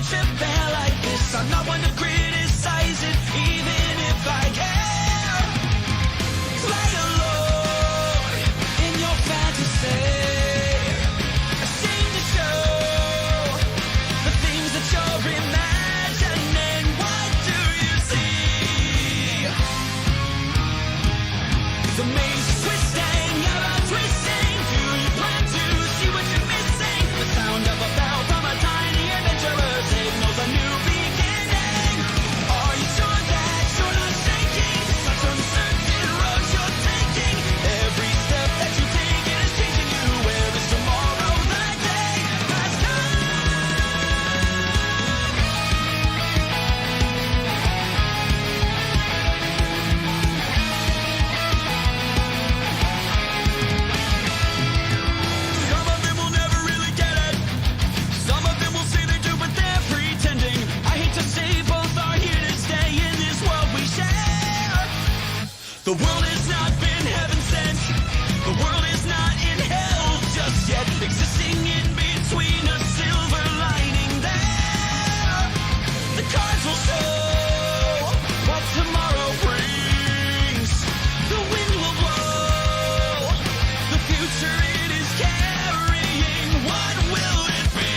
it should feel like this. I'm not one to criticize it, even if I care. Play alone in your fantasy. Seem to show the things that you're imagining. What do you see? The maze is twisting, you're out twisting. Do you plan to see what you're missing? The sound of a bell from a tiny adventurer signals a new beginning. Are you sure that you're not shaking? Such uncertain roads you're taking. Every step that you take it is changing you. Where is tomorrow? The day has come. Some of them will never really get it. Some of them will say they do, but they're pretending. I hate to say both are here to stay in this world we share. The world has not been heaven sent. The world is not in hell just yet. Existing in between a silver lining there. The cards will show what tomorrow brings. The wind will blow. The future it is carrying. What will it be?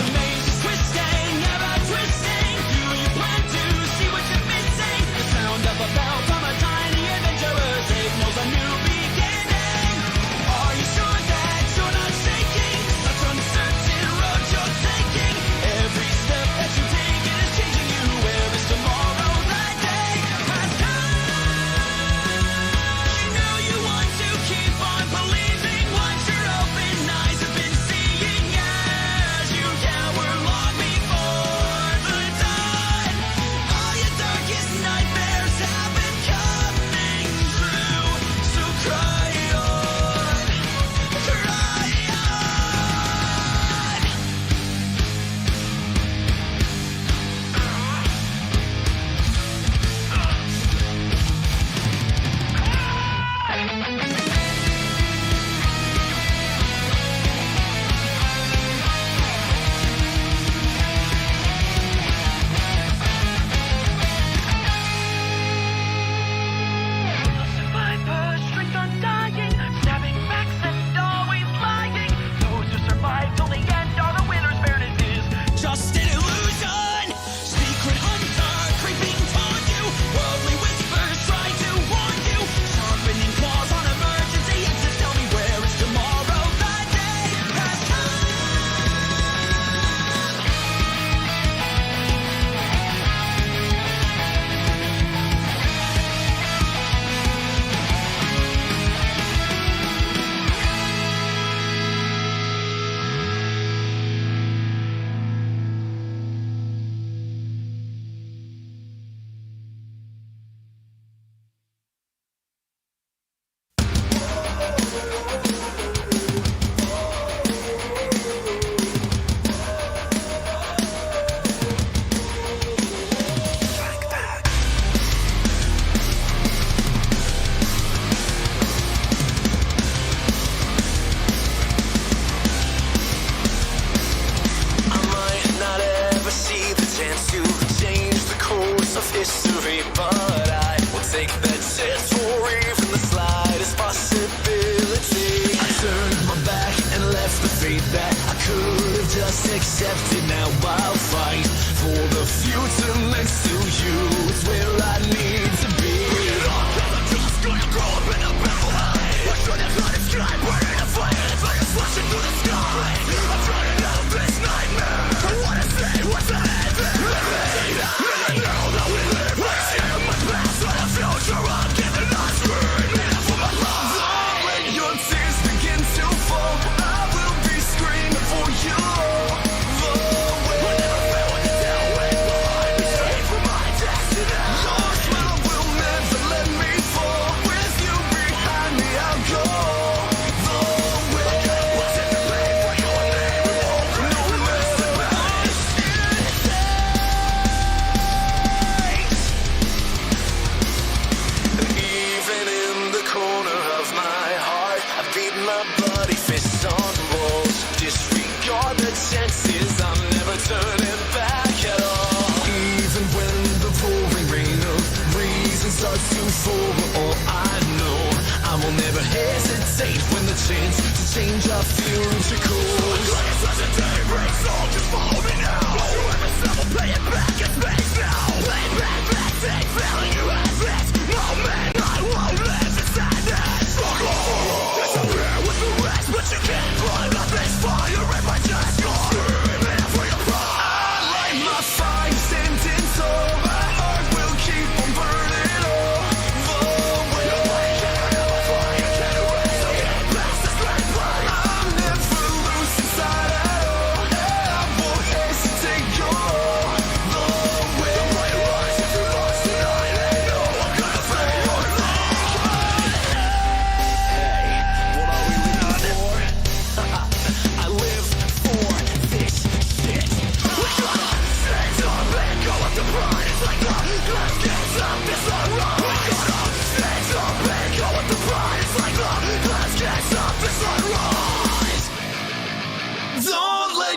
The maze is twisting, ever twisting. Do you plan to see what you're missing? The sound of a bell from a tiny adventurer signals a new beginning. Are you sure that you're not shaking? Such uncertain roads you're taking. Every step that you take it is changing you. Where is tomorrow? The day has come. You know you want to keep on believing what your open eyes have been seeing as you cower long before the dawn. All your darkest nightmares have been coming true. So cry on, cry on. Survivor, strength undying, snapping backs and always lying. Those who survive till the end are the winners. Fairness is just an illusion. Secret hunter creeping toward you. Worldly whispers try to warn you. Sharpening claws on emergency exits. Tell me where is tomorrow? The day has come. I might not ever see the chance to change the course of history, but I will take that chance for even the slightest possibility. I turned my back and left the fate that I could have just accepted. Now I'll fight for the future next to you. It's where I need to be. Bring it on, 'cause I'm just gonna grow up in a battle high. I should have let it sky, burning a fire. It's like it's flashing through the sky. I'm trying out of this nightmare. I wanna say what's ahead. I know that we live. I see my past, but the future I'm giving us room. Enough for my love. Let your tears begin to fall. I will be screaming for you. I never felt what the devil went behind me. Straight from my destiny. Lost my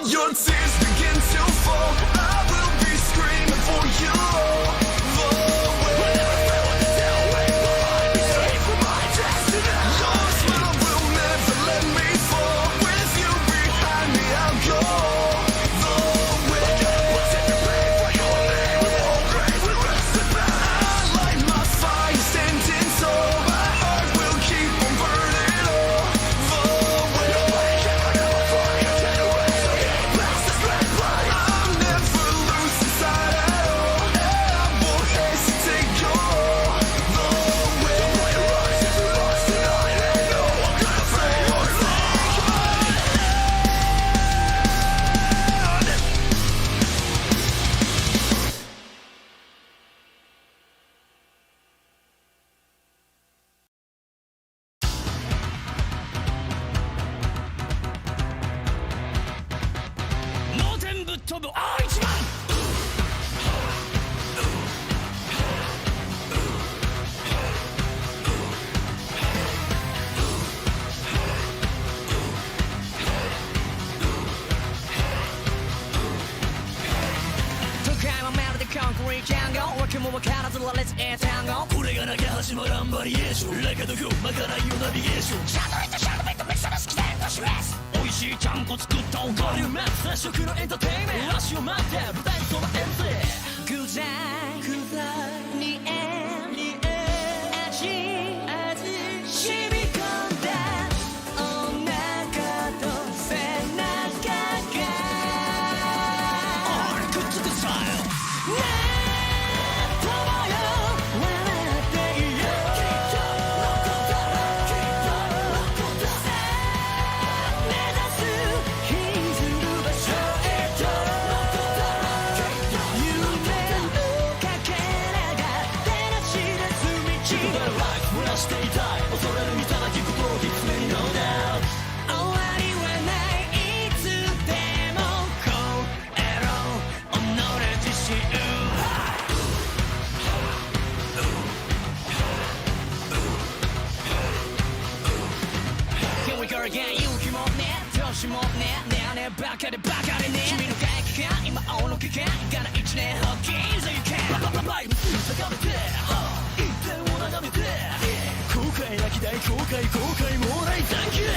your tears begin to fall, I will be screaming for you all the way. I never feel what to tell when I'll be safe from my destiny. Your smile will never let me fall. With you behind me, I'll go the way. What's in the pain for your name? We won't grave, we rest in pain. I light my fire, standing tall. My heart will keep on burning all the way. Nobody can never find your generation. Blast this red light. I'll never lose inside at all. And I won't hesitate, go the way. Don't play your eyes if you lost tonight. Ain't no one gonna play your song.脳天ぶっ飛ぶ大一番都会はまるでコンクリートジャンゴ訳も分からず羅列英単語これがなきゃ始まらんバリエーションラカドフまかないよナビゲーションシャドウイットシャドウイットミキサー式でドシュレス美味しいちゃんこ作ったおかわりを待つ接触のエンターテインメント足を待って舞台にそのエンゼ具材に味染み込んだお腹と背中が俺くっつくスタイルなんともよ笑っていよきっとさあ目指す引きずる場所へと夢のかけらが照らし出す道燃やしていたい恐れる頂き心をきつめに No doubt 終わりはないいつでも超えろ己自身Here we go again 勇気もね年もねねえねえバカでバカでね君の回帰感今青の期間がな一年発見 So you can ライブに高めて一点を眺めて後悔泣きたい後悔もらい残機 「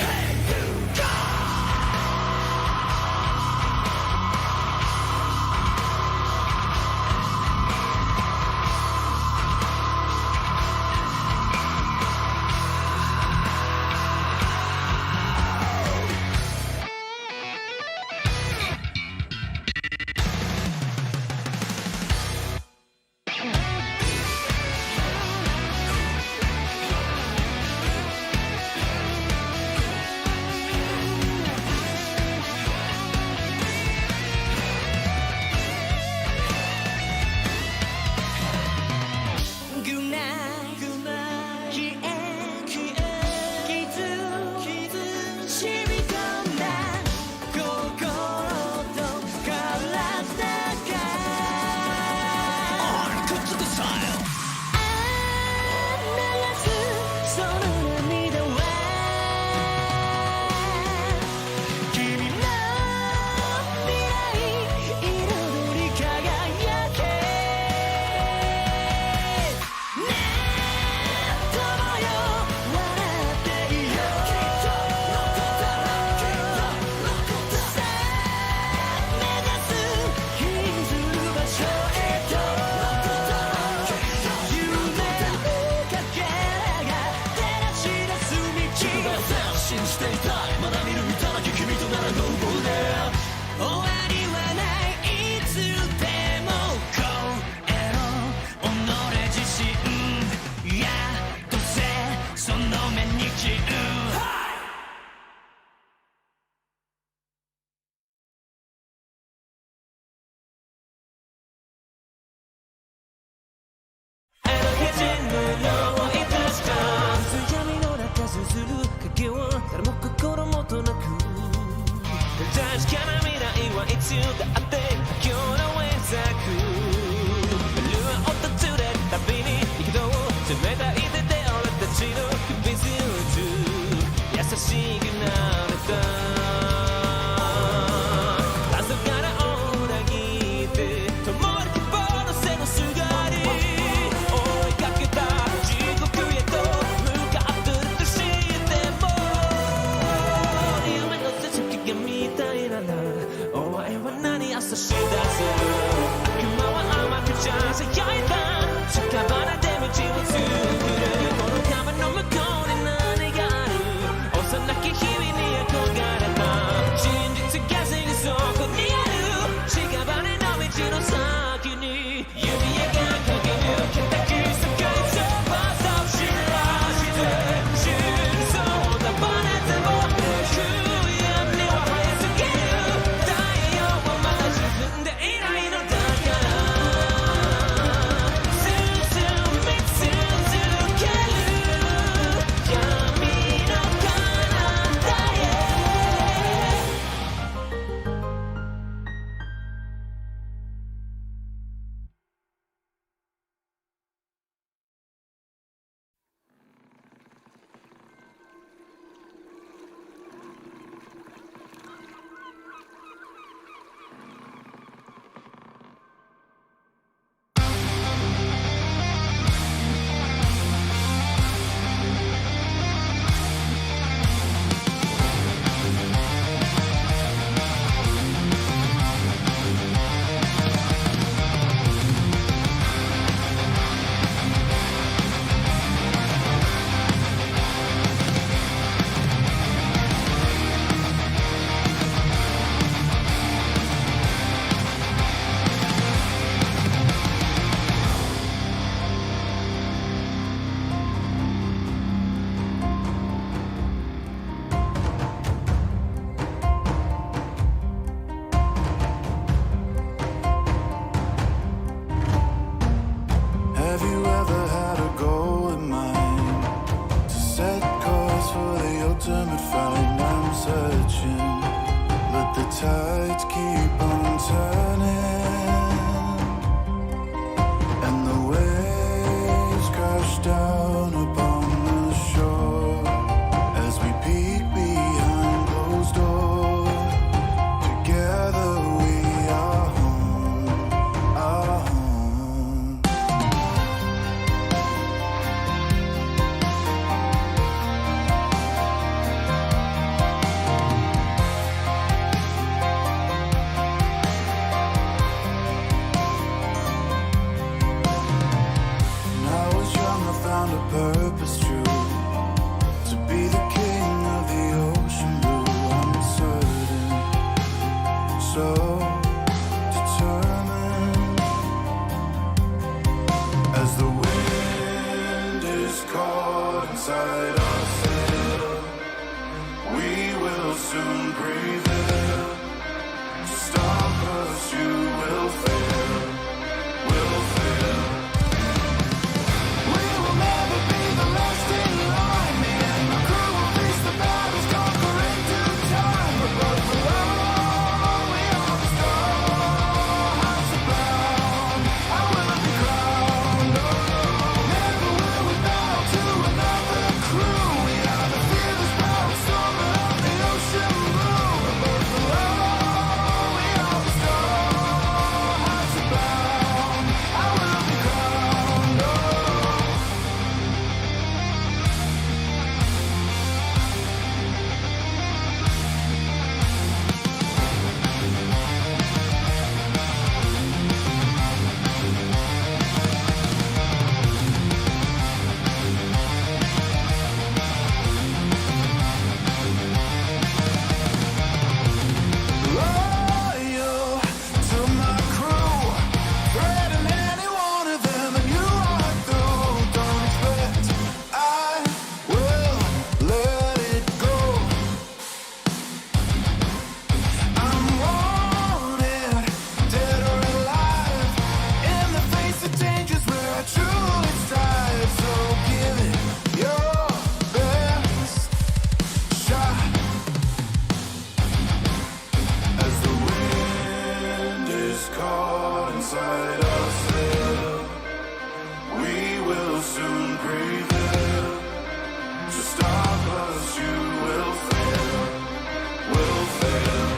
差し出す悪魔は甘くちゃさやいた屍で道を作るこの壁の向こうに何がある幼き日々に憧れた真実がすぐそこにある屍の道の先に指輪が駆け抜けた奇跡そばさを知らして真相だバネても行く闇は早すぎる太陽はまだ自分でいないのだから進み続ける闇の彼方へHave you ever had a goal in mind to set course for the ultimate fight? I'm searching, but the tides keep on turning, and the waves crash down upon the shore as we peek behind closed doors. Together we are home, our home. When I was young, I found a purpose true to be the king of the ocean blue. I'm certain, so determined. As the wind is caught inside our sail, we will soon prevail. To stop us, you will fail, will fail. We will never be the last in line. Me and my crew will face the battles, conquering due time. Above the law, we are the star. Hearts are bound, I will be crowned. Never will we bow to another crew. We are the fearless, proud stormer of the ocean blue. Above the law, we are the star. Hearts are bound, I will be crowned. Loyal to my crew, threaten any one of them, and you are through. Don't expect I will let it go. I'm wanted, dead or alive, in the face of dangers where I truly strive. So give it your best shot. As the wind is caught inside our sail, we will soon prevail. To stop us, you will fail, will fail.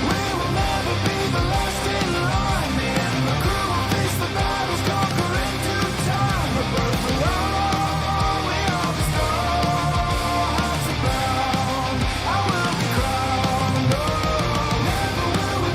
We will never be the last in line. Me and my crew will face the battles, conquering due time. Above the law, we are the star. Hearts are bound, I will be crowned. Never will we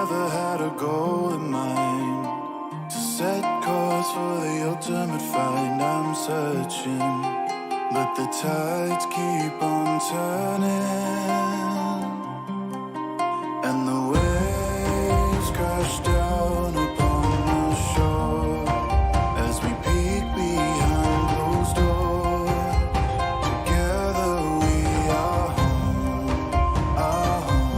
never had a goal in mind to set course for the ultimate find. I'm searching, but the tides keep on turning, and the waves crash down upon the shore as we peek behind closed doors. Together we are home, our home.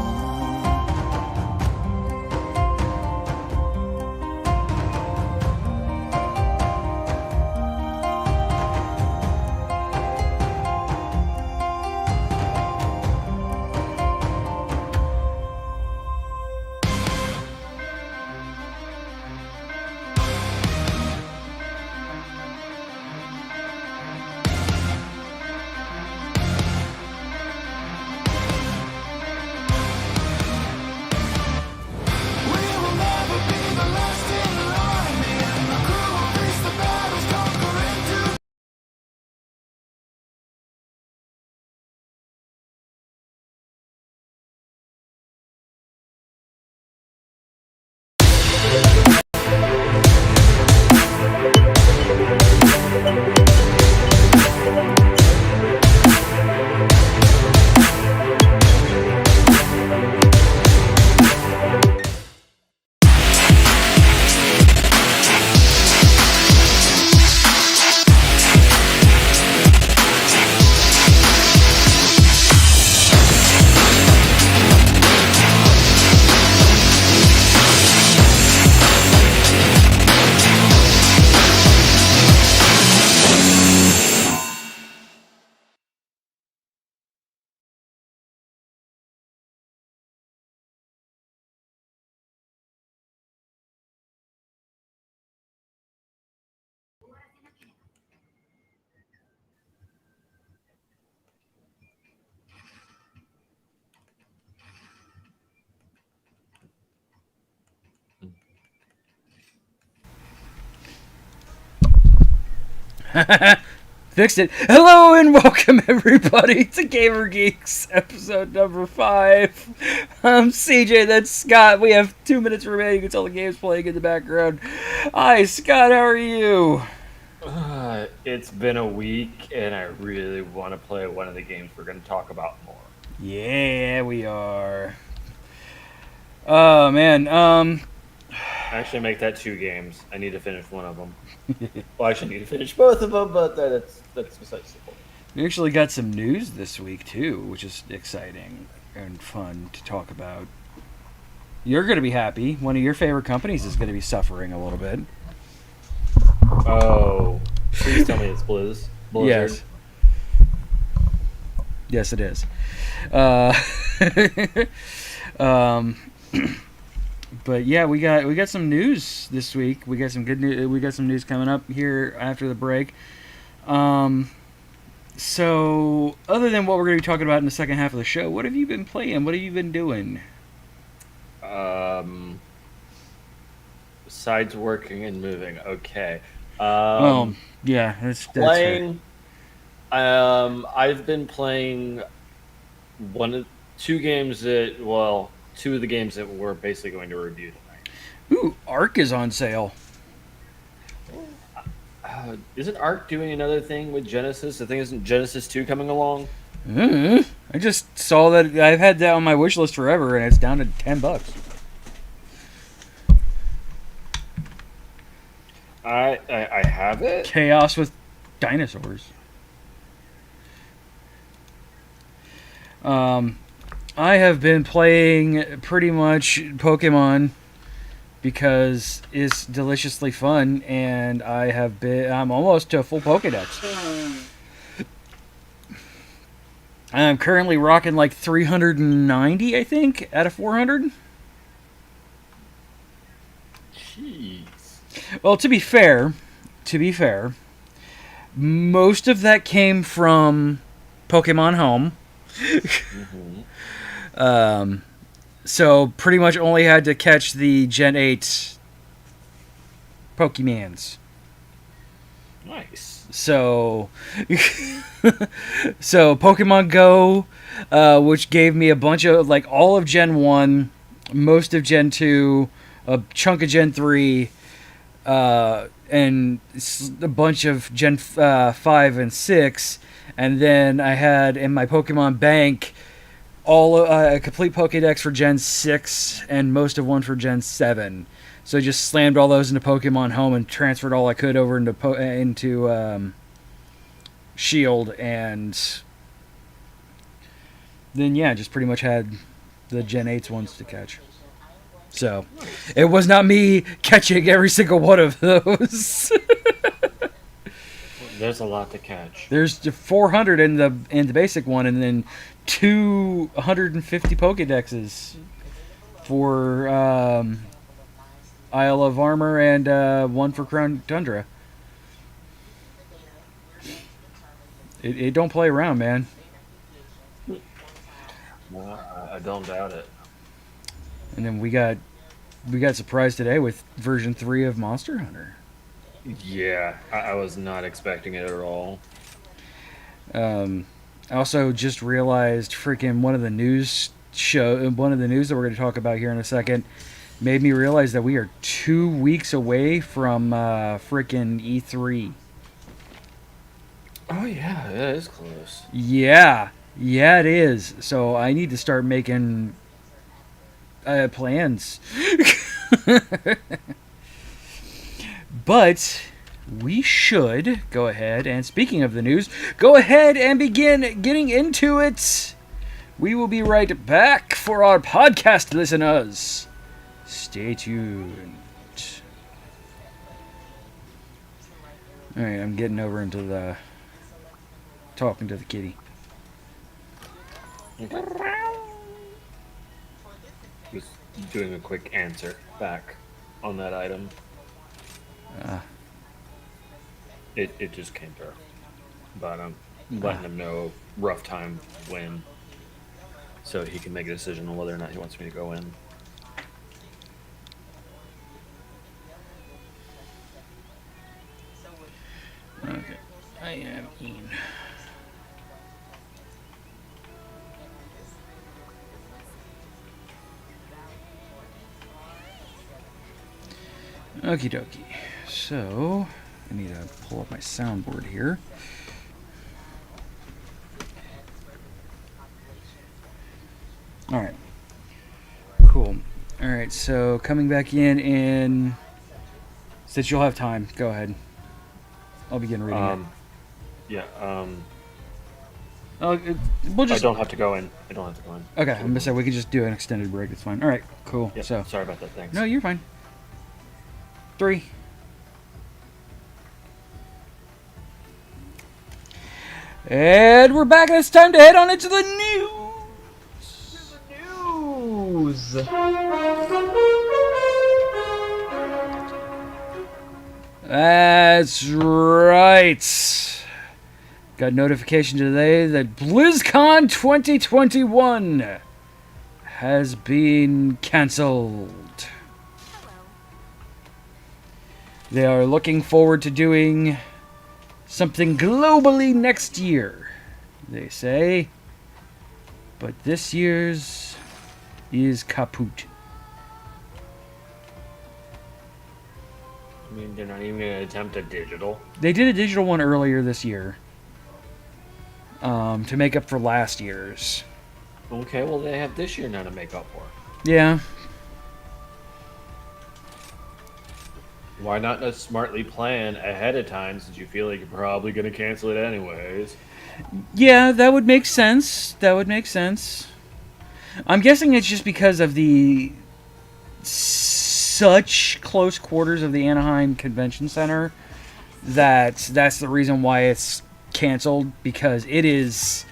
We will never be the last in line. Me and my crew will face the battles, conquering to. Fixed it. Hello and welcome everybody to Gamer Geeks episode number 5. I'm CJ, that's Scott. We have 2 minutes remaining until the game's playing in the background. Hi Scott, how are you? It's been a week, and I really want to play one of the games we're going to talk about more. Yeah, we are. Oh man, Actually, make that 2 games. I need to finish one of them. Well, I actually need to finish both of them, but that's besides the point. we actually got some news this week too, which is exciting and fun to talk about. You're going to be happy. One of your favorite companies is going to be suffering a little bit. Oh, please tell me it's Blizzard. Yes. Yes, it is. But yeah, we got some news this week. We got some good news. We got some news coming up here after the break. So other than what we're going to be talking about in the second half of the show, what have you been playing? What have you been doing? Besides working and moving, okay. Yeah, that's Playing. I've been playing two games that, well, 2 of the games that we're basically going to review tonight. Ooh, Ark is on sale. Isn't Ark doing another thing with Genesis? I think isn't Genesis 2 coming along? I just saw that. I've had that on my wish list forever, and it's down to $10. I have it. Chaos with dinosaurs. I have been playing pretty much Pokemon because it's deliciously fun, and I'm almost to a full Pokedex. I'm currently rocking like 390, I think, out of 400. Jeez. Well, to be fair, most of that came from Pokemon Home. So pretty much only had to catch the Gen 8 Pokemans. Nice. So Pokemon Go, which gave me a bunch of, like, all of Gen 1 most of Gen 2, a chunk of Gen 3, and a bunch of Gen 5 and 6, and then I had in my Pokemon bank all a complete Pokédex for Gen 6 and most of one for Gen 7. So I just slammed all those into Pokemon Home and transferred all I could over into Shield, and then just pretty much had the Gen 8's ones to catch. So it was not me catching every single one of those. There's a lot to catch. There's 400 in the basic one, and then 250 Pokedexes for Isle of Armor and one for Crown Tundra. It don't play around, man. Well, I don't doubt it. And then we got surprised today with version 3 of Monster Hunter. Yeah, I was not expecting it at all. I also just realized freaking one of the news that we're going to talk about here in a second made me realize that we are 2 weeks away from freaking E3. Oh yeah, it is close. Yeah, it is. So I need to start making plans. But we should go ahead and, speaking of the news, go ahead and begin getting into it. We will be right back for our podcast listeners. Stay tuned. Alright, I'm getting over into the talking to the kitty. Just doing a quick answer back on that item. It just came through. But I'm letting him know rough time when, so he can make a decision on whether or not he wants me to go in. Okay, I am in. Okie dokie. So, I need to pull up my soundboard here. Alright. Cool. Alright, so coming back in, since you'll have time, go ahead. I'll begin reading it. Yeah, We'll just... I don't have to go in. Okay, I'm gonna say we can just do an extended break, it's fine. Alright, cool. Yep, So, sorry about that, thanks. no, you're fine. 3. And we're back, and it's time to head on into the news. That's right. Got notification today that BlizzCon 2021 has been cancelled. They are looking forward to doing something globally next year, they say. But this year's is kaput. I mean, they're not even going to attempt a digital. They did a digital one earlier this year to make up for last year's. Okay, well, they have this year now to make up for. Yeah. Why not just smartly plan ahead of time, since you feel like you're probably going to cancel it anyways? Yeah, that would make sense. I'm guessing it's just because of the such close quarters of the Anaheim Convention Center that's the reason why it's canceled, because it's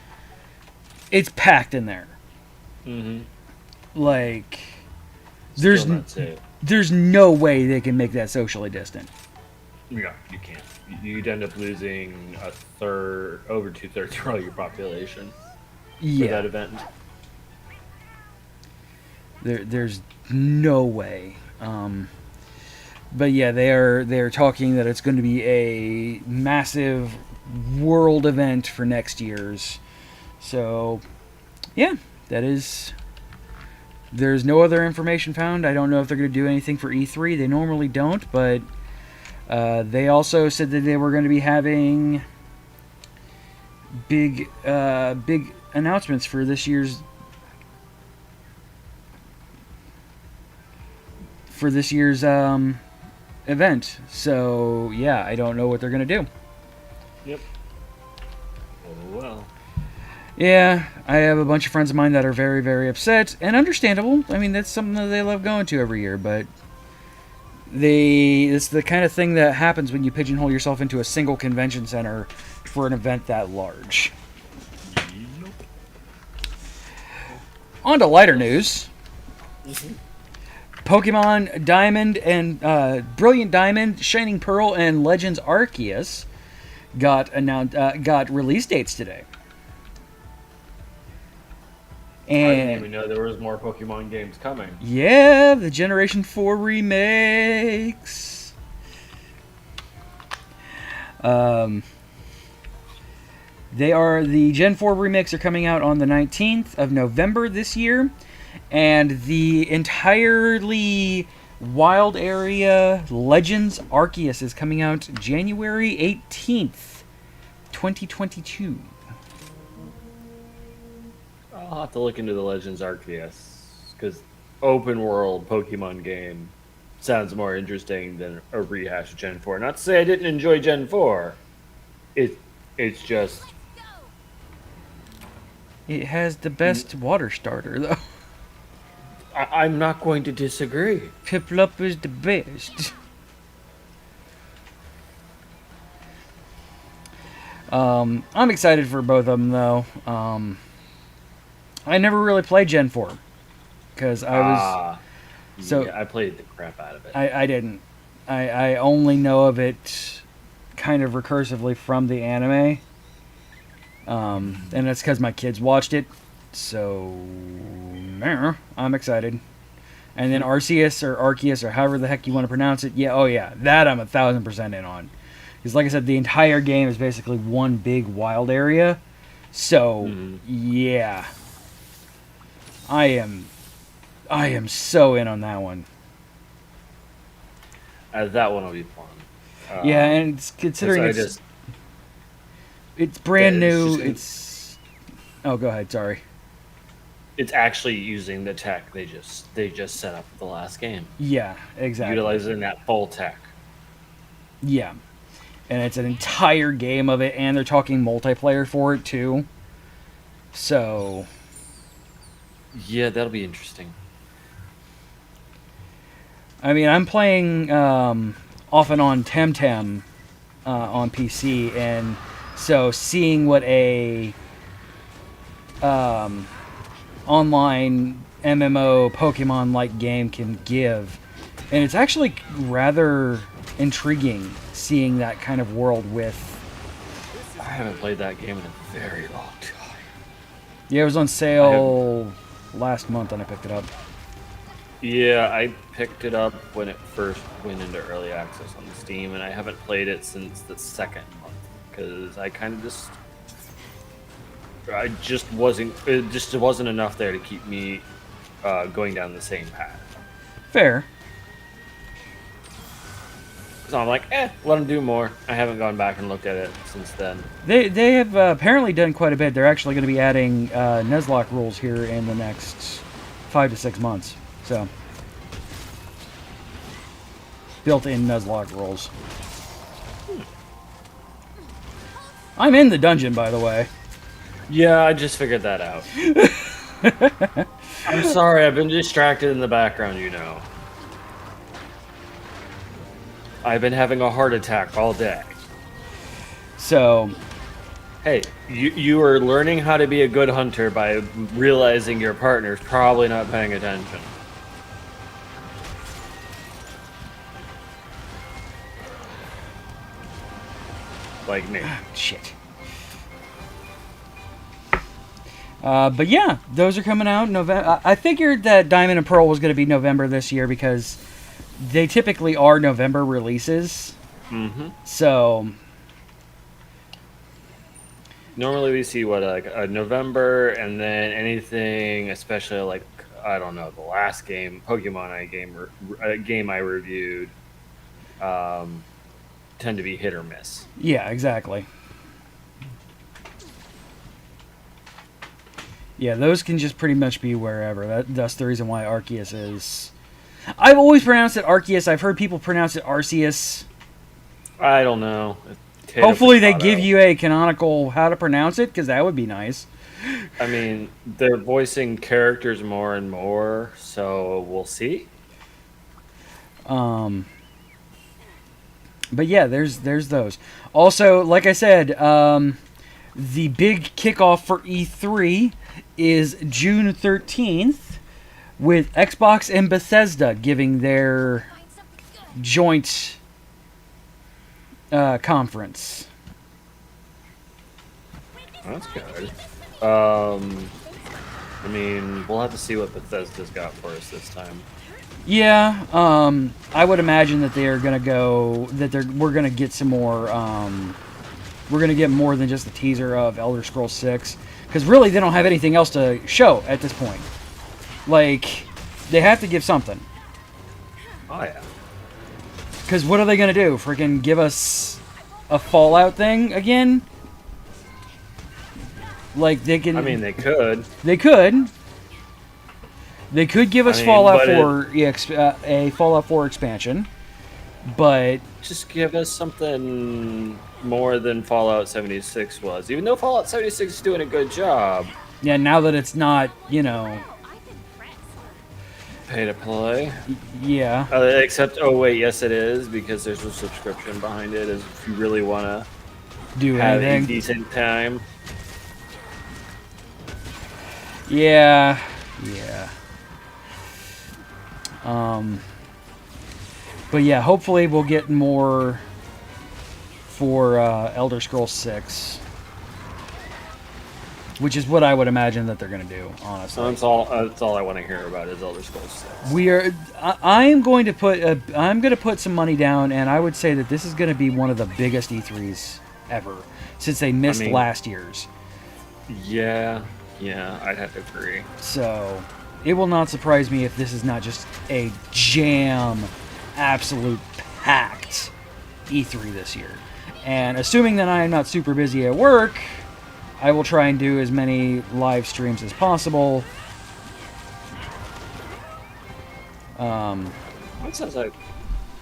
packed in there. Mm-hmm. Like, Still not safe. there's no way they can make that socially distant. Yeah, you can't. You'd end up losing over 2/3 of all your population for that event. There's no way. But yeah, they're talking that it's going to be a massive world event for next year's. So, yeah, that is There's no other information found. I don't know if they're going to do anything for E3. They normally don't, but they also said that they were going to be having big announcements for this year's event. So yeah, I don't know what they're going to do. Yep. Oh well. Yeah, I have a bunch of friends of mine that are very, very upset, and understandable. I mean, that's something that they love going to every year, but it's the kind of thing that happens when you pigeonhole yourself into a single convention center for an event that large. On to lighter news. Pokemon Diamond and Brilliant Diamond, Shining Pearl, and Legends Arceus got release dates today. And I didn't even know there was more Pokemon games coming. Yeah, the Generation 4 remakes. The Gen 4 remakes are coming out on the 19th of November this year, and the entirely wild area Legends Arceus is coming out January 18th, 2022. I'll have to look into the Legends Arceus, because open world Pokemon game sounds more interesting than a rehash of Gen 4. Not to say I didn't enjoy Gen 4. It's just... It has the best water starter, though. I'm not going to disagree. Piplup is the best. I'm excited for both of them, though. I never really played Gen 4 because I was Yeah, I played the crap out of it. I didn't. I only know of it kind of recursively from the anime, and that's because my kids watched it. So I'm excited. And then Arceus or however the heck you want to pronounce it. Yeah, oh yeah, that I'm 1,000% in on. Because like I said, the entire game is basically one big wild area. So yeah. I am so in on that one. That one will be fun. Yeah, and considering it's brand new, oh, go ahead. Sorry. It's actually using the tech they just set up the last game. Yeah, exactly. Utilizing that full tech. Yeah, and it's an entire game of it, and they're talking multiplayer for it too. So. Yeah, that'll be interesting. I mean, I'm playing off and on Temtem on PC, and so seeing what a online MMO Pokemon-like game can give, and it's actually rather intriguing seeing that kind of world with. I haven't played that game in a very long time. Yeah, it was on sale last month, and I picked it up. Yeah, I picked it up when it first went into early access on Steam, and I haven't played it since the second month because it wasn't enough there to keep me going down the same path. Fair. So I'm like, let them do more. I haven't gone back and looked at it since then. They have apparently done quite a bit. They're actually going to be adding Nuzlocke rules here in the next 5 to 6 months. So, built-in Nuzlocke rules. I'm in the dungeon, by the way. Yeah, I just figured that out. I'm sorry, I've been distracted in the background, you know. I've been having a heart attack all day. So, hey, you are learning how to be a good hunter by realizing your partner's probably not paying attention. Like me. Shit. But yeah, those are coming out November. I figured that Diamond and Pearl was going to be November this year because they typically are November releases. Mm-hmm. So normally we see what like a November, and then anything, especially like I don't know, the last game, game I reviewed, tend to be hit or miss. Yeah, exactly. Yeah, those can just pretty much be wherever. That's the reason why Arceus is. I've always pronounced it Arceus. I've heard people pronounce it Arceus. I don't know. Potato, Hopefully they potato. give you a canonical how to pronounce it, because that would be nice. I mean, they're voicing characters more and more, so we'll see. But yeah, there's those. Also, like I said, the big kickoff for E3 is June 13th, with Xbox and Bethesda giving their joint conference. That's good. I mean, we'll have to see what Bethesda's got for us this time. Yeah, I would imagine that they are gonna go. We're gonna get some more. We're gonna get more than just a teaser of Elder Scrolls 6, because really they don't have anything else to show at this point. Like, they have to give something. Oh yeah. Because what are they gonna do? Freaking give us a Fallout thing again? Like they can. I mean, they could. They could. They could give us Fallout 4 a Fallout 4 expansion, but Just give us something more than Fallout 76 was. Even though Fallout 76 is doing a good job. yeah, now that it's not, Pay to play. yeah, Except, oh wait, yes it is, because there's a subscription behind it if you really want to do have a anything. decent time. Yeah. But yeah, hopefully we'll get more for Elder Scrolls 6, which is what I would imagine that they're going to do. Honestly, That's all I want to hear about is Elder Scrolls 6. we are. I am going to put. I'm going to put some money down, and I would say that this is going to be one of the biggest E3s ever since they missed last year's. Yeah, I'd have to agree. So, it will not surprise me if this is not just a absolute packed E3 this year. And assuming that I am not super busy at work, I will try and do as many live streams as possible. That sounds like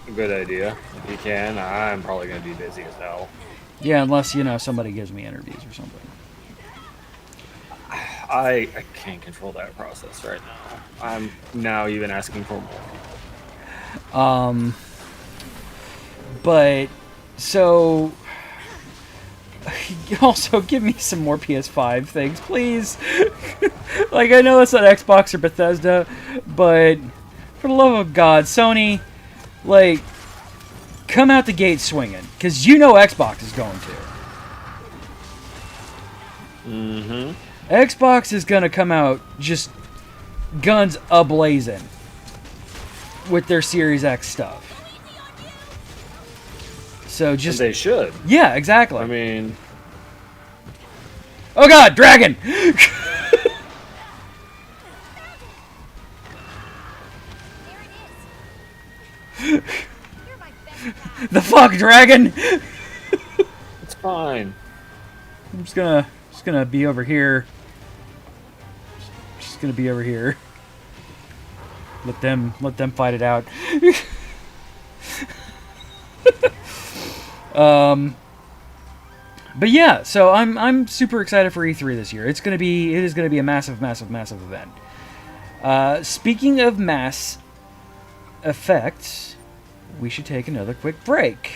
a good idea. If you can, I'm probably going to be busy as hell. Yeah, unless, somebody gives me interviews or something. I can't control that process right now. I'm now even asking for more. But, so... Also, give me some more PS5 things, please. Like, I know it's not Xbox or Bethesda, but for the love of God, Sony, like, come out the gate swinging, because Xbox is going to. Mm-hmm. Xbox is going to come out just guns a-blazing with their Series X stuff. So just... They should. Yeah, exactly. I mean... Oh god, dragon! The fuck, dragon! It's fine. I'm just gonna be over here. Just gonna be over here. Let them fight it out. But yeah, so I'm super excited for E3 this year. It is gonna be a massive event. Speaking of Mass Effect, we should take another quick break.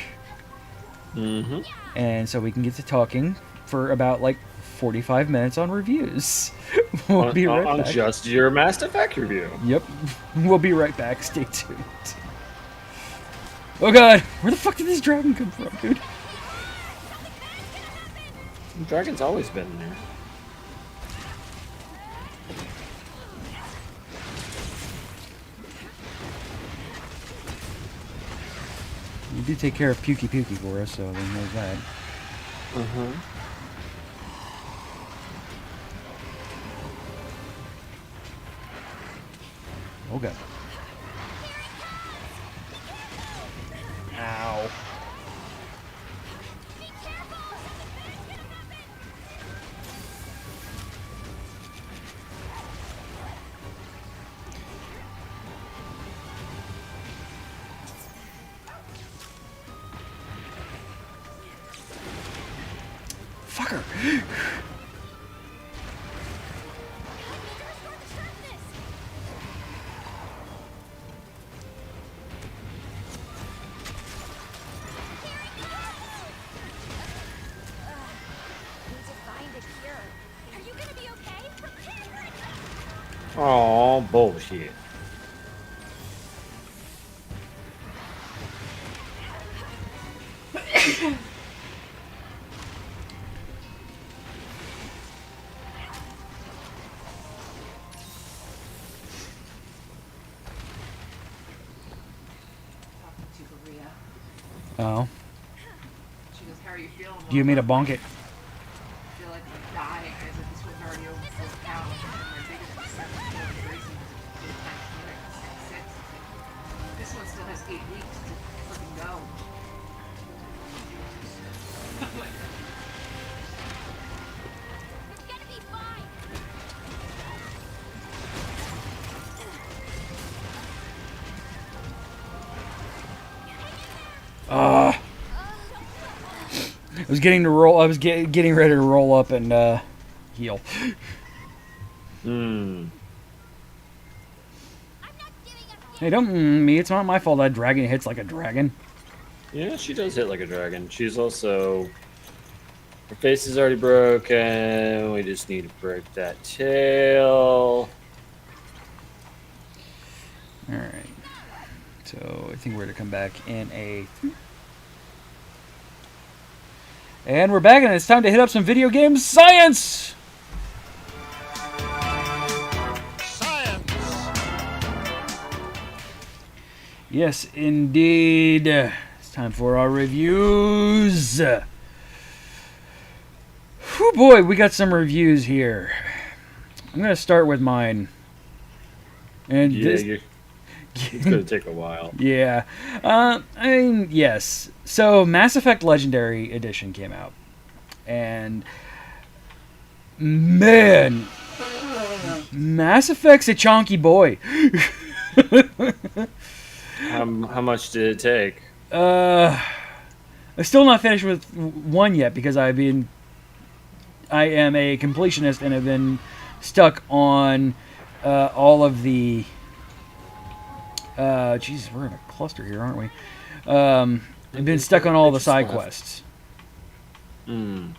Mm-hmm. And so we can get to talking for about 45 minutes on reviews. We'll be right on back. just your Mass Effect review. Yep. We'll be right back. Stay tuned. Oh god, where the fuck did this dragon come from, dude? The dragon's always been there. You do take care of Pukey for us, so everyone knows that. Mm-hmm. Oh god. Ow. Fucker. Oh, bullshit. To Maria. Oh. She goes, how are you feeling? Do you mean to bonk it? I feel like I'm dying. I said, this was already over 4 pounds. My biggest was 7 degrees. This one still has 8 weeks to fucking go. It's gonna be fine. I was getting to roll. I was getting ready to roll up and heal. Hmm. I'm not giving up yet. Hey, don't me. It's not my fault that dragon hits like a dragon. Yeah, she does hit like a dragon. She's also... Her face is already broken. We just need to break that tail. All right. So I think we're to come back in a. And we're back, and it's time to hit up some video game science. Yes, indeed. It's time for our reviews. Whew, boy, we got some reviews here. I'm going to start with mine. And Yeah, this, it's going to take a while. yeah. I mean, yes. So, Mass Effect Legendary Edition came out. And, man, Mass Effect's a chonky boy. How much did it take? I'm still not finished with 1 yet because I am a completionist and have been stuck on all of the. Jesus, we're in a cluster here, aren't we? I've been stuck on all the side quests. Hmm.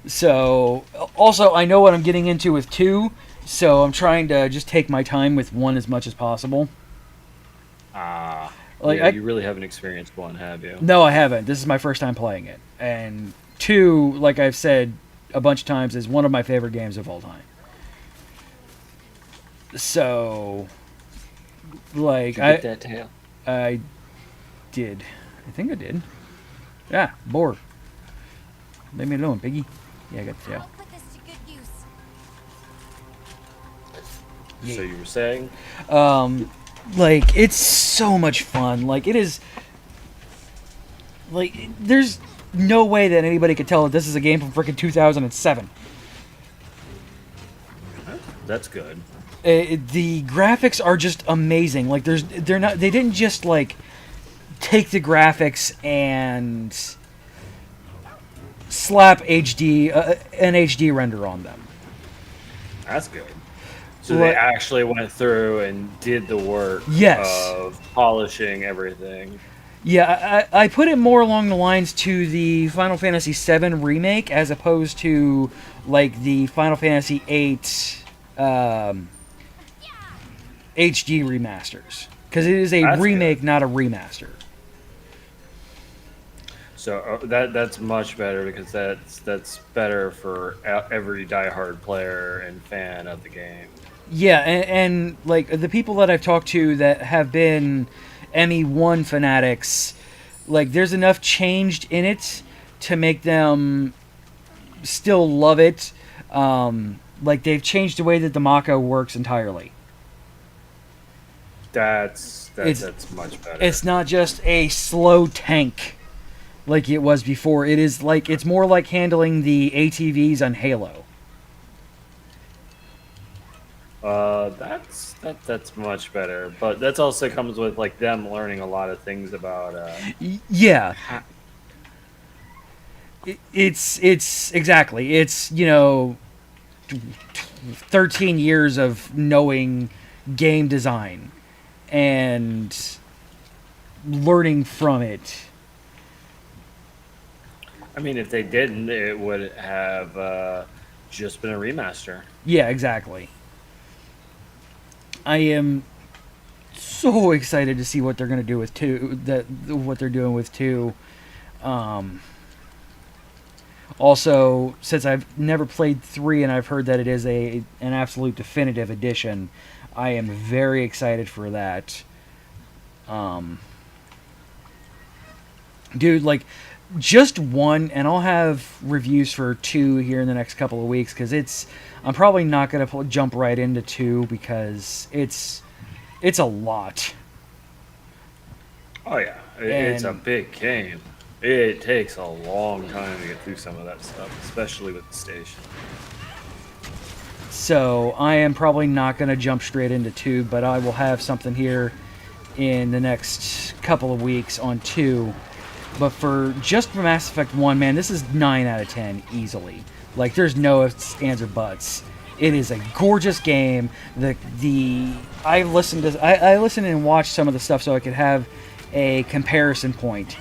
So, also, I know what I'm getting into with 2, so I'm trying to just take my time with 1 as much as possible. Like, Yeah, you really haven't experienced 1, have you? No, I haven't. This is my first time playing it. And 2, like I've said a bunch of times, is one of my favorite games of all time. So, like, Did you get that tail? I did. I think I did. Yeah, boar. Leave me alone, piggy. Yeah, I got the tail. I'll put this to good use. So you were saying? Like, it's so much fun. Like, it is. Like, there's no way that anybody could tell that this is a game from freaking 2007. That's good. The graphics are just amazing. Like, they're not. They didn't just like take the graphics and slap an HD render on them. That's good. So they actually went through and did the work of polishing everything. Yeah, I put it more along the lines to the Final Fantasy VII remake as opposed to like the Final Fantasy VIII HD remasters, because it is a remake, not a remaster. So that's much better, because that's better for every diehard player and fan of the game. Yeah, and like the people that I've talked to that have been ME1 fanatics, like there's enough changed in it to make them still love it. Like, they've changed the way that the Mako works entirely. That's much better. It's not just a slow tank like it was before. It's more like handling the ATVs on Halo. That's much better, but that's also comes with like them learning a lot of things about. Yeah. It's exactly. It's 13 years of knowing game design and learning from it. I mean, if they didn't, it would have just been a remaster. Yeah, exactly. I am so excited to see what they're going to do with 2. What they're doing with 2. Also, since I've never played 3 and I've heard that it is an absolute definitive edition, I am very excited for that. Dude, like, just 1, and I'll have reviews for 2 here in the next couple of weeks, because I'm probably not going to jump right into 2 because it's a lot. Oh yeah, it's a big game. It takes a long time to get through some of that stuff, especially with the station. So I am probably not going to jump straight into 2, but I will have something here in the next couple of weeks on 2. But for Mass Effect 1, man, this is 9 out of 10 easily. Like, there's no ifs, ands, or buts. It is a gorgeous game. I listened and watched some of the stuff so I could have a comparison point.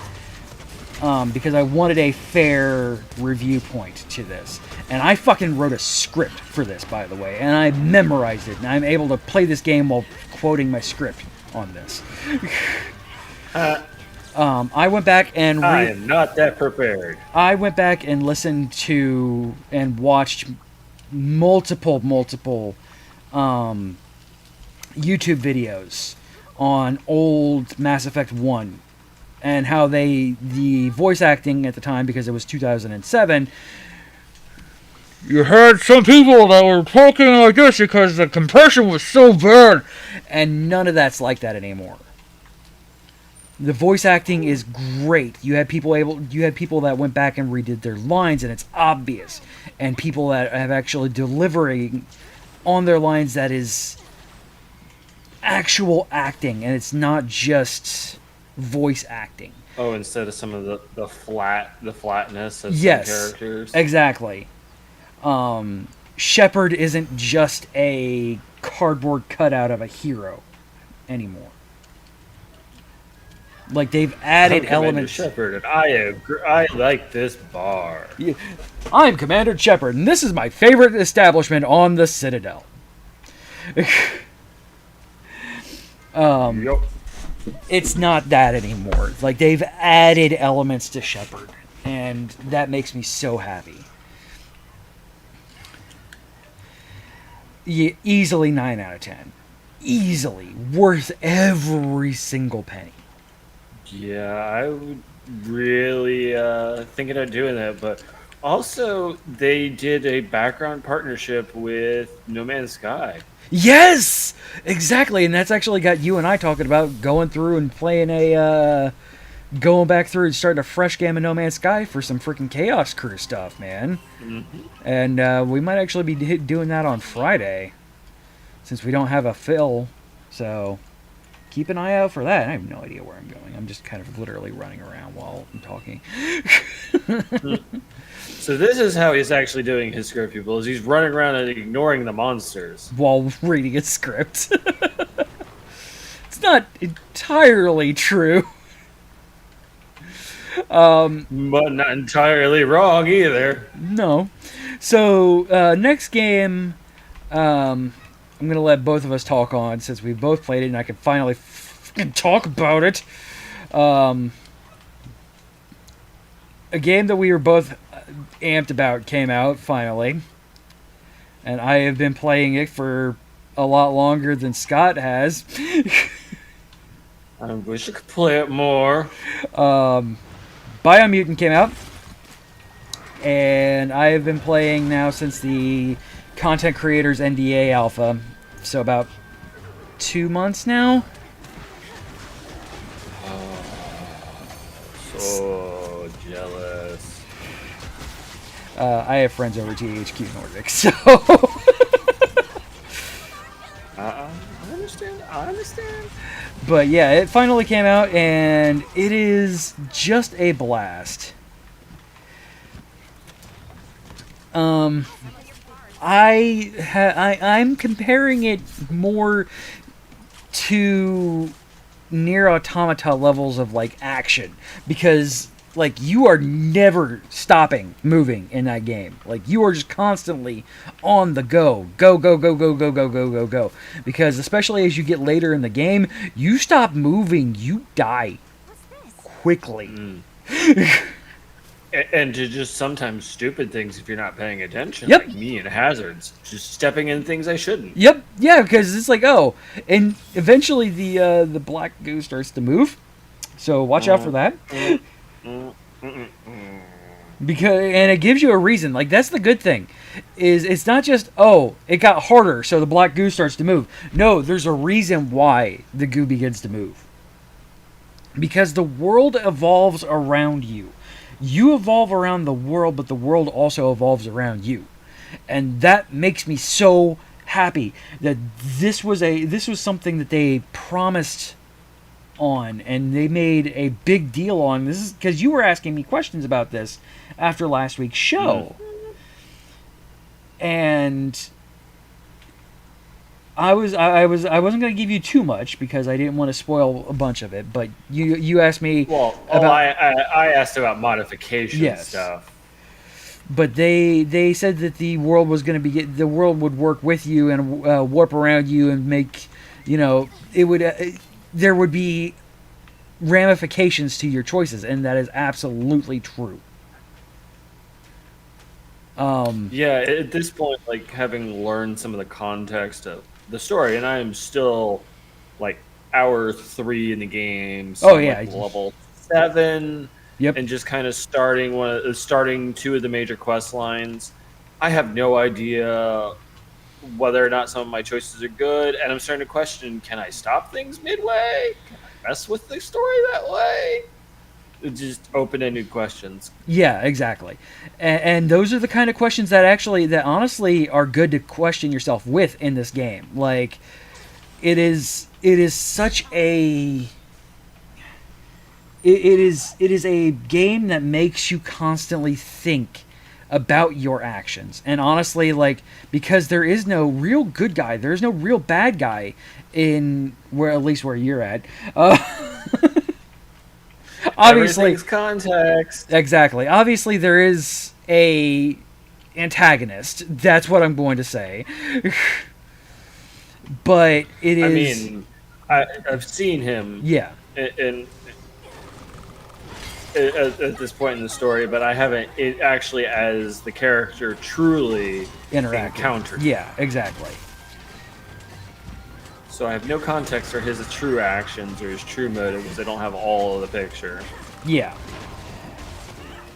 Because I wanted a fair review point to this. And I fucking wrote a script for this, by the way. And I memorized it. And I'm able to play this game while quoting my script on this. I went back and... I am not that prepared. I went back and listened to and watched multiple YouTube videos on old Mass Effect 1. And how the voice acting at the time, because it was 2007, you had some people that were talking like this because the compression was so bad. And none of that's like that anymore. The voice acting is great. You had people that went back and redid their lines, and it's obvious. And people that have actually delivering on their lines that is actual acting, and it's not just voice acting. Oh, instead of some of the flatness of some characters. Exactly. Shepard isn't just a cardboard cutout of a hero anymore. Like, they've added elements. Shepard, and I like this bar. Yeah. I'm Commander Shepard, and this is my favorite establishment on the Citadel. Yep. It's not that anymore. Like, they've added elements to Shepard, and that makes me so happy. Yeah, easily 9 out of 10. Easily. Worth every single penny. Yeah, I would really thinking of doing that, but also they did a background partnership with No Man's Sky. Yes! Exactly, and that's actually got you and I talking about going through and playing going back through and starting a fresh game of No Man's Sky for some freaking Chaos Crew stuff, man. Mm-hmm. And we might actually be doing that on Friday, since we don't have a Phil, so keep an eye out for that. I have no idea where I'm going. I'm just kind of literally running around while I'm talking. So this is how he's actually doing his script, people, is he's running around and ignoring the monsters. While reading a script. It's not entirely true. But not entirely wrong either. No. So, next game, I'm going to let both of us talk on, since we both played it and I can finally talk about it. A game that we were both amped about came out, finally. And I have been playing it for a lot longer than Scott has. I wish I could play it more. Biomutant came out. and I have been playing now since the content creators NDA alpha, so about 2 months now. So jealous. I have friends over THQ Nordic, so I understand. but yeah, it finally came out, and it is just a blast. I'm comparing it more to Nier Automata levels of like action, because like you are never stopping moving in that game. Like you are just constantly on the go, go, because especially as you get later in the game, you stop moving, you die quickly. And to just sometimes stupid things if you're not paying attention, Yep. like me in hazards, just stepping in things I shouldn't. Yep, yeah, because it's like, oh, and eventually the black goo starts to move, so watch out for that. Because and it gives you a reason. Like that's the good thing, is it's not just it got harder, so the black goo starts to move. No, there's a reason why the goo begins to move. Because the world evolves around you. You evolve around the world, but the world also evolves around you. And that makes me so happy that this was something that they promised on, and they made a big deal on. This is because you were asking me questions about this after last week's show. And I wasn't going to give you too much because I didn't want to spoil a bunch of it, but you asked me about I asked about modification stuff. But they said that the world was going to be the world would work with you and warp around you and make, it would there would be ramifications to your choices, and that is absolutely true. Yeah, at this point, like having learned some of the context of the story, and I am still like hour 3 in the game. So I'm, like, level 7. Yep. And just kind of starting 2 of the major quest lines. I have no idea whether or not some of my choices are good, and I'm starting to question: can I stop things midway? Can I mess with the story that way? It's just open-ended questions. Yeah, exactly. And those are the kind of questions that honestly are good to question yourself with in this game. Like, it is such a... It is a game that makes you constantly think about your actions. And honestly, like, because there is no real good guy, there's no real bad guy in at least where you're at. Obviously, everything's context. Exactly. Obviously, there is a antagonist. That's what I'm going to say. But it is. I mean, I've seen him. Yeah. In at this point in the story, but I haven't actually, as the character, truly encountered. Yeah, exactly. So I have no context for his true actions or his true motives. I don't have all of the picture. Yeah.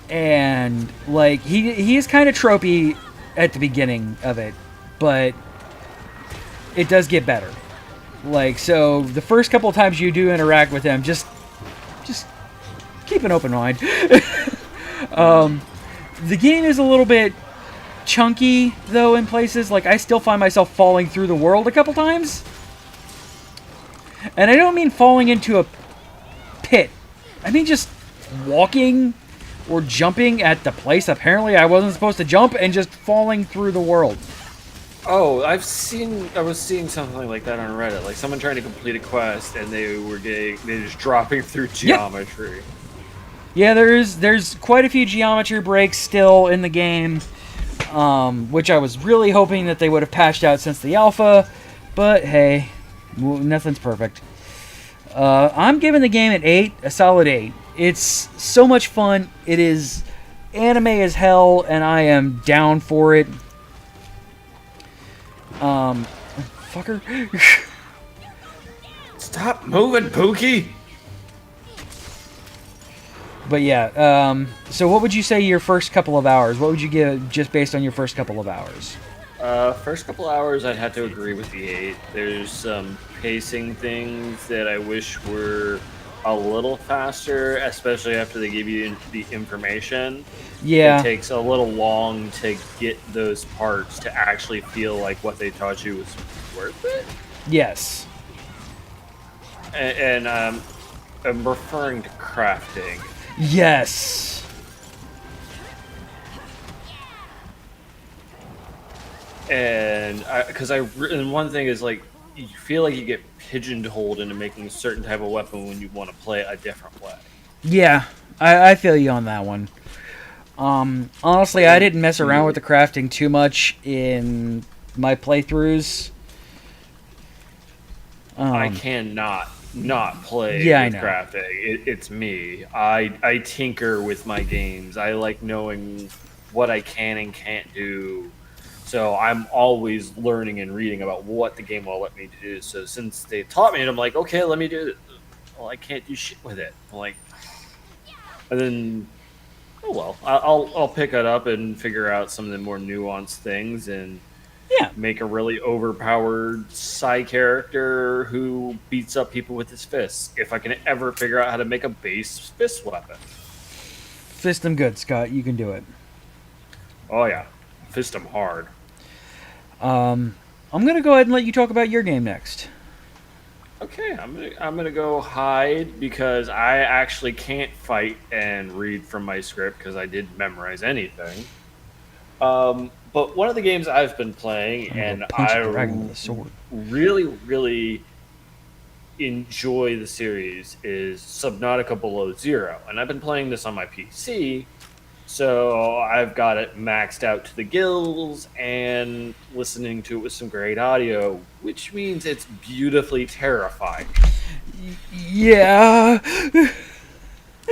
And like he is kind of tropey at the beginning of it, but it does get better. Like, so the first couple of times you do interact with him, just keep an open mind. The game is a little bit chunky though in places. Like, I still find myself falling through the world a couple times. And I don't mean falling into a pit. I mean just walking or jumping at the place apparently I wasn't supposed to jump, and just falling through the world. Oh, I was seeing something like that on Reddit, like someone trying to complete a quest and they're just dropping through geometry. Yeah, there's quite a few geometry breaks still in the game, which I was really hoping that they would have patched out since the alpha, but hey, nothing's perfect. I'm giving the game an 8, a solid 8. It's so much fun. It is anime as hell, and I am down for it. Fucker. Stop moving, Pookie! But yeah, so what would you say your first couple of hours? What would you give just based on your first couple of hours? First couple hours, I'd have to agree with the 8. There's some pacing things that I wish were a little faster, especially after they give you the information. It Yeah, takes a little long to get those parts to actually feel like what they taught you was worth it. yes. And I'm referring to crafting. Yes. And and one thing is like you feel like you get pigeonholed into making a certain type of weapon when you want to play it a different way. Yeah, I feel you on that one. Honestly, I didn't mess around with the crafting too much in my playthroughs. I cannot not play Yeah, I with know. crafting. It's me. I tinker with my games. I like knowing what I can and can't do. So I'm always learning and reading about what the game will let me do. So since they taught me, and I'm like, okay, let me do it. Well, I can't do shit with it. I'm like, and then, oh well, I'll pick it up and figure out some of the more nuanced things and Yeah, make a really overpowered side character who beats up people with his fists. If I can ever figure out how to make a base fist weapon. fist them good, Scott. You can do it. Oh yeah, fist them hard. I'm gonna go ahead and let you talk about your game next. Okay, I'm gonna go hide because I actually can't fight and read from my script because I didn't memorize anything. But one of the games I've been playing I'm gonna and go punch I a dragon with a sword. really enjoy the series is Subnautica Below Zero, and I've been playing this on my PC. So I've got it maxed out to the gills and listening to it with some great audio, which means it's beautifully terrifying. Yeah.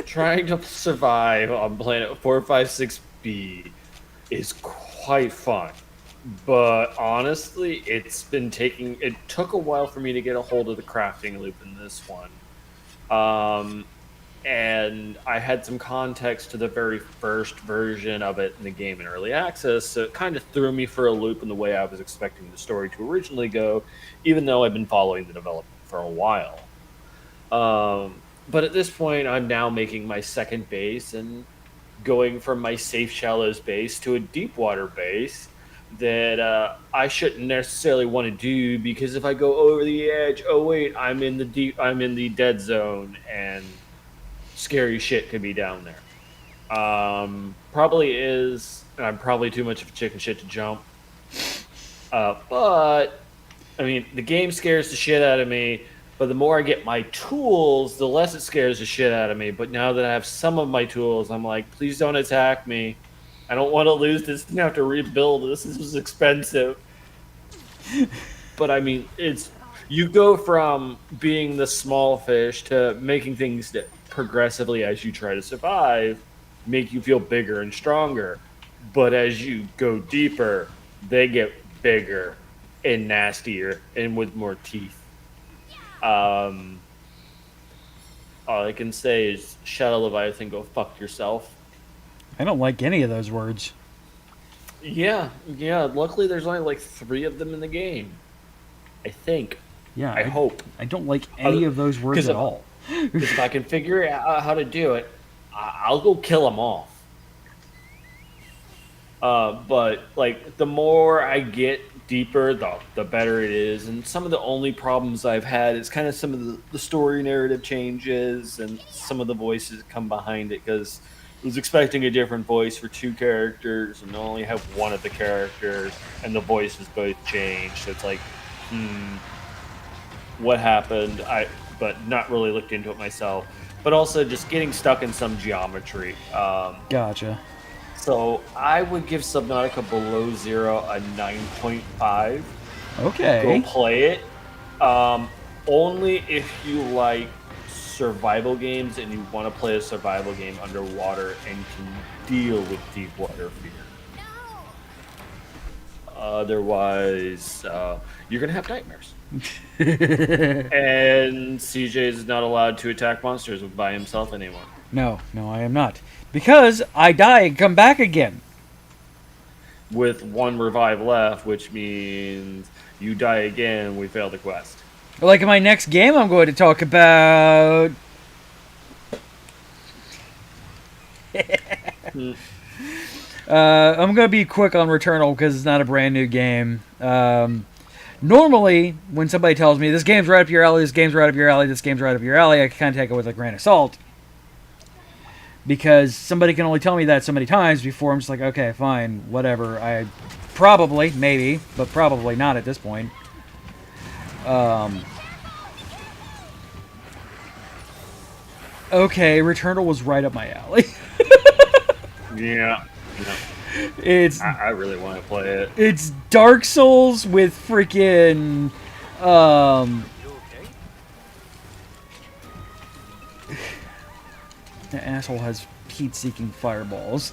Trying to survive on planet 456b is quite fun. But honestly, it took a while for me to get a hold of the crafting loop in this one. And I had some context to the very first version of it in the game in early access, so it kind of threw me for a loop in the way I was expecting the story to originally go, even though I've been following the development for a while. But at this point, I'm now making my second base and going from my safe shallows base to a deep water base that I shouldn't necessarily want to do because if I go over the edge, oh wait, I'm in the dead zone and scary shit could be down there. Probably is. I'm probably too much of a chicken shit to jump. But I mean, the game scares the shit out of me. But the more I get my tools, the less it scares the shit out of me. But now that I have some of my tools, I'm like, please don't attack me. I don't want to lose this and have to rebuild this. This is expensive. But I mean, you go from being the small fish to making things that progressively as you try to survive make you feel bigger and stronger. But as you go deeper, they get bigger and nastier and with more teeth. All I can say is Shadow Leviathan, go fuck yourself. I don't like any of those words. Yeah. Luckily, there's only like 3 of them in the game. I think. Yeah, I hope. I don't like any of those words at all. Because if I can figure out how to do it, I'll go kill them off. But like the more I get deeper, the better it is. And some of the only problems I've had is kind of some of the story narrative changes and some of the voices that come behind it. Because I was expecting a different voice for 2 characters, and I only have one of the characters, and the voices both changed. So it's like, what happened? But not really looked into it myself. But also just getting stuck in some geometry. Gotcha. So I would give Subnautica Below Zero a 9.5. Okay. Go play it. Only if you like survival games and you want to play a survival game underwater and can deal with deep water fear. Otherwise, you're gonna have nightmares. And CJ is not allowed to attack monsters by himself anymore. No, I am not. Because I die and come back again. With one revive left, which means you die again, we fail the quest. Like in my next game, I'm going to talk about. I'm going to be quick on Returnal because it's not a brand new game. Normally, when somebody tells me this game's right up your alley, this game's right up your alley, this game's right up your alley, I can kind of take it with a grain of salt. Because somebody can only tell me that so many times before I'm just like, okay, fine, whatever. I probably, maybe, but probably not at this point. Okay, Returnal was right up my alley. Yeah. It's I really want to play it. It's Dark Souls with freaking the asshole has heat-seeking fireballs.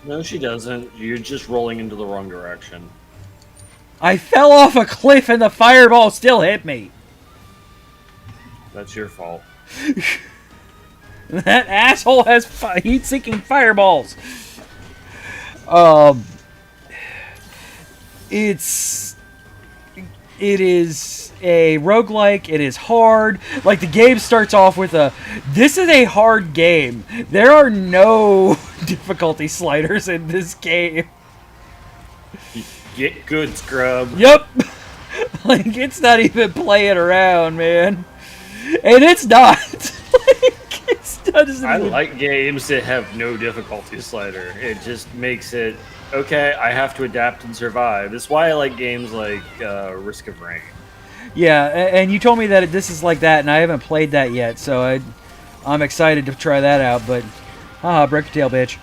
No, she doesn't. You're just rolling into the wrong direction. I fell off a cliff and the fireball still hit me. That's your fault. That asshole has heat-seeking fireballs. It is a roguelike. It is hard. Like, the game starts off with this is a hard game. There are no difficulty sliders in this game. Get good, scrub. Yep. Like, it's not even playing around, man. And it's not. Like, it's doesn't I even... like games that have no difficulty slider. It just makes it, okay, I have to adapt and survive. That's why I like games like Risk of Rain. Yeah, and you told me that this is like that, and I haven't played that yet, so I'm excited to try that out, but... Haha, break your tail, bitch.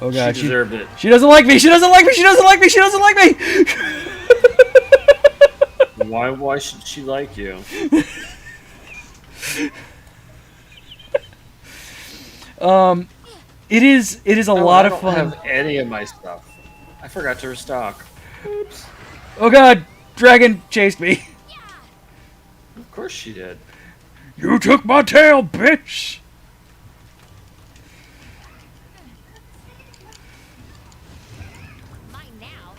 Oh god, She deserved it. She doesn't like me! She doesn't like me! She doesn't like me! She doesn't like me! Why should she like you? It is a lot of fun. I don't have any of my stuff. I forgot to restock. Oops. Oh god, dragon chased me. Of course she did. You took my tail, bitch! Mine now.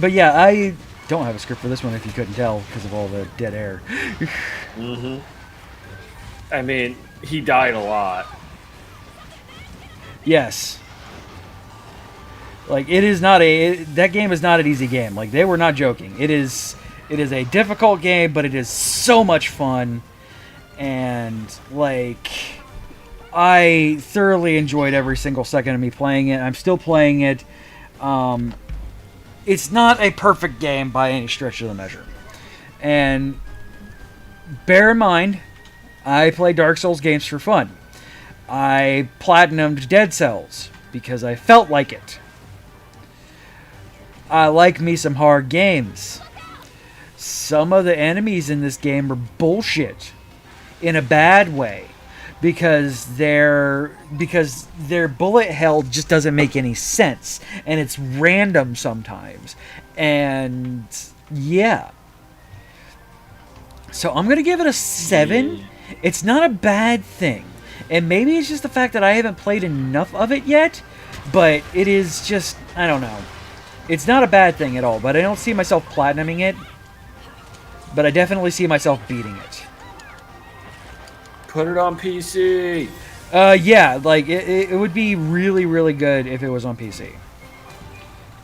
But yeah, I don't have a script for this one if you couldn't tell because of all the dead air. Mm-hmm. I mean, he died a lot. Yes. Like, it is not that game is not an easy game. Like, they were not joking. It is a difficult game, but it is so much fun. And, like, I thoroughly enjoyed every single second of me playing it. I'm still playing it. It's not a perfect game by any stretch of the measure. And bear in mind, I play Dark Souls games for fun. I platinumed Dead Cells because I felt like it. I like me some hard games. Some of the enemies in this game are bullshit in a bad way because their bullet hell just doesn't make any sense and it's random sometimes. And yeah. So I'm going to give it a 7. It's not a bad thing. And maybe it's just the fact that I haven't played enough of it yet, but it is just, I don't know. It's not a bad thing at all, but I don't see myself platinuming it. But I definitely see myself beating it. Put it on PC. Yeah, like, it would be really, really good if it was on PC.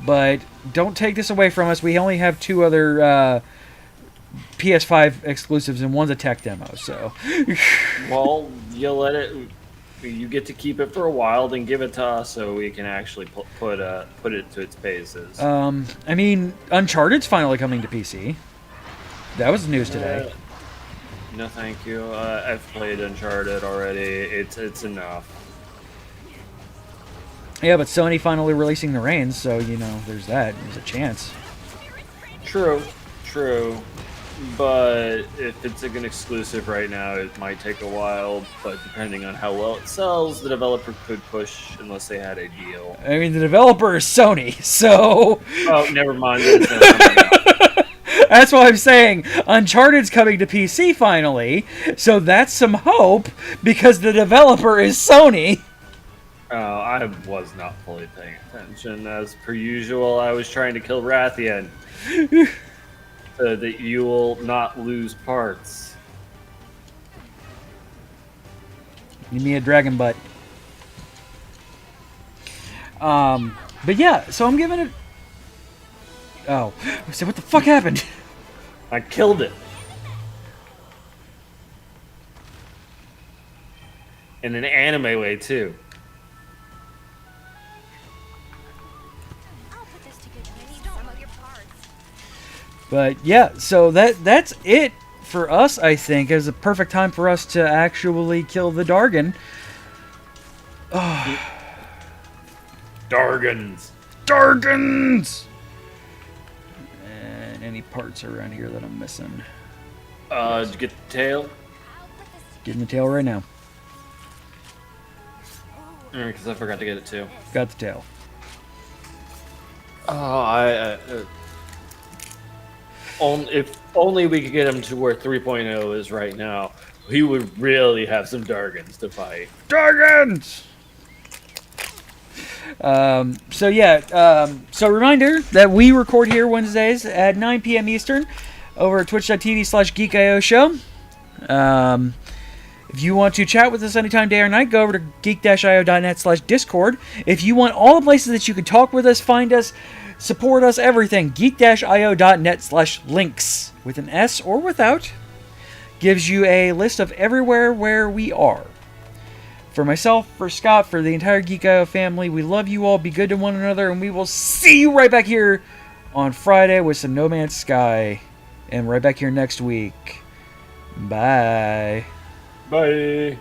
But don't take this away from us. We only have 2 other PS5 exclusives, and one's a tech demo, so... Well, you get to keep it for a while, then give it to us so we can actually put it to its paces. I mean, Uncharted's finally coming to PC. That was news today. No, thank you. I've played Uncharted already. It's enough. Yeah, but Sony finally releasing the reins, so, you know, there's that. There's a chance. True. but if it's an exclusive right now, it might take a while. But depending on how well it sells, the developer could push unless they had a deal. I mean, the developer is Sony, so Oh, never mind. There's no coming out. that's why I'm saying Uncharted's coming to PC finally. So that's some hope because the developer is Sony. I was not fully paying attention. As per usual, I was trying to kill Rathian so that you will not lose parts. Give me a dragon butt. But yeah, so I'm giving it. Oh, so what the fuck happened? I killed it. In an anime way, too. I'll put this to good use. I need some of your parts. But yeah, so that's it for us. I think is a perfect time for us to actually kill the Dargon. Dargans. Dargons. And any parts around here that I'm missing? Did you get the tail? I'll put this to Getting the tail right now. Because I forgot to get it too. Got the tail. Oh, if only we could get him to where 3.0 is right now, he would really have some Dargans to fight. Dargons! So yeah, so reminder that we record here Wednesdays at 9 p.m. Eastern over at twitch.tv/geekio show. If you want to chat with us anytime, day or night, go over to geek-io.net/discord. If you want all the places that you can talk with us, find us, support us, everything, geek-io.net/links with an S or without gives you a list of everywhere where we are. For myself, for Scott, for the entire Geek.io family, we love you all. Be good to one another, and we will see you right back here on Friday with some No Man's Sky. And right back here next week. Bye. Bye.